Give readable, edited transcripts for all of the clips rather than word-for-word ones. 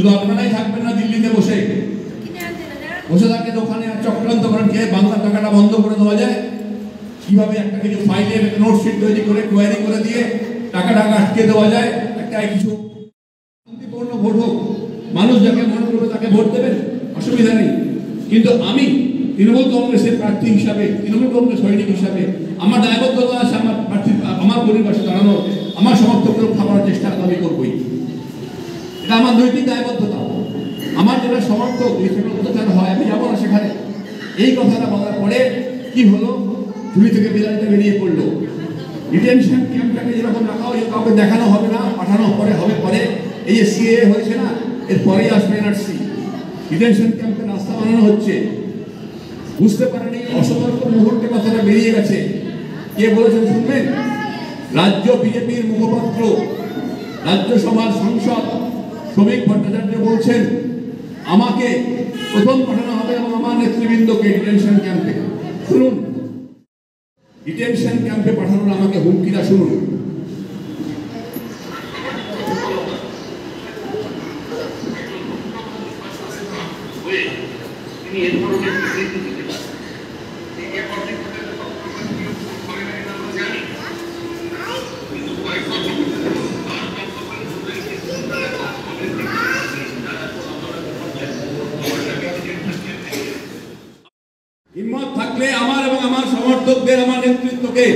শুধু আপনারাই থাকবেন না দিল্লিতে বসে বসে থাকেন ওখানে চক্রান্ত করেন কে বাংলা টাকাটা বন্ধ করে দেওয়া যায়, কিভাবে একটা কিছু ফাইলে নোটশিট তৈরি করে কোয়ারি করে দিয়ে টাকাটা আটকে দেওয়া যায়, একটা কিছু শান্তিপূর্ণ ভোট হোক, মানুষ যাকে মনে করবে তাকে ভোট দেবেন, অসুবিধা নেই। কিন্তু আমি তৃণমূল কংগ্রেসের প্রার্থী হিসাবে, তৃণমূল কংগ্রেস সৈনিক হিসাবে আমার দায়বদ্ধতা আছে আমার প্রার্থী, আমার পরিবেশে দাঁড়ানো, আমার সমর্থকদের খাওয়ার চেষ্টা আমি করবই। এটা আমার নৈতিক দায়বদ্ধতা। আমার যারা সমর্থক অত্যাচার হয় আমি যাবো না সেখানে। এই কথাটা বলার পরে কি হলো, ঝুলি থেকে বিড়ালটা বেরিয়ে পড়লো। ডিটেনশন ক্যাম্পটাকে যেরকম রাখা হয় কাউকে দেখানো হবে না, পাঠানো পরে হবে পরে। এই যে সিএ হয়েছে না, এর পরেই আসবে এনআরসি। ডিটেনশন ক্যাম্পে রাস্তা বানানো হচ্ছে, বুঝতে পারেনি, অসতর্ক মুহূর্তে কথাটা বেরিয়ে গেছে। কে বলেছেন শুনবেন? রাজ্য বিজেপির মুখপাত্র, রাজ্যসভার সাংসদ শ্রমিক ভট্টাচার্য বলছেন আমাকে প্রথম পাঠানো হবে এবং আমার নেতৃবৃন্দকে ডিটেনশন ক্যাম্পে। শুনুন, ডিটেনশন ক্যাম্পে পাঠানোর আমাকে হুমকিটা শুনুন। হিম্মত থাকলে আমার এবং আমার সমর্থকদের, আমার নেতৃত্বকে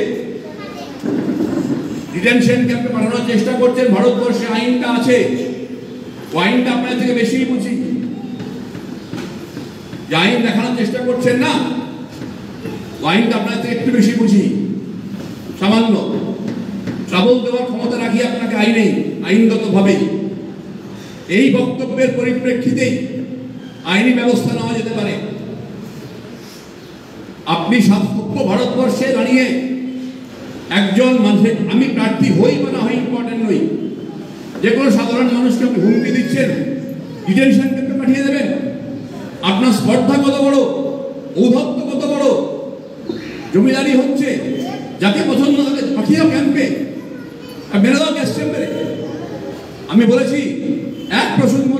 ডিটেনশন ক্যাম্পে পাঠানোর চেষ্টা করছেন। ভারতবর্ষে আইনটা আছে, আইনটা আপনার থেকে বেশি বুঝি। যে আইন দেখানোর চেষ্টা করছেন না, আইনটা আপনার থেকে একটু বেশি বুঝি। সামান্য ট্রাবল দেওয়ার ক্ষমতা রাখি আপনাকে আইনেই, আইনগতভাবেই। এই বক্তব্যের পরিপ্রেক্ষিতেই আইনি ব্যবস্থা নেওয়া যেতে পারে। আপনি সভ্য ভারতবর্ষে দাঁড়িয়ে একজন মানুষের, আমি প্রার্থী হই বা না হই ইম্পর্টেন্ট নই, যে কোনো সাধারণ মানুষকে আপনি হুমকি দিচ্ছেন, ডিটেনশন ক্যাম্পে পাঠিয়ে দেবেন। আপনার স্পর্ধা কত বড়, ঔদ্ধত্য কত বড়, জমিদারি হচ্ছে। যাকে পছন্দ তাকে পাঠিয়ে ক্যাম্পে, মেরে দাও গ্যাস চেম্বারে। আমি বলেছি এক প্রসঙ্গ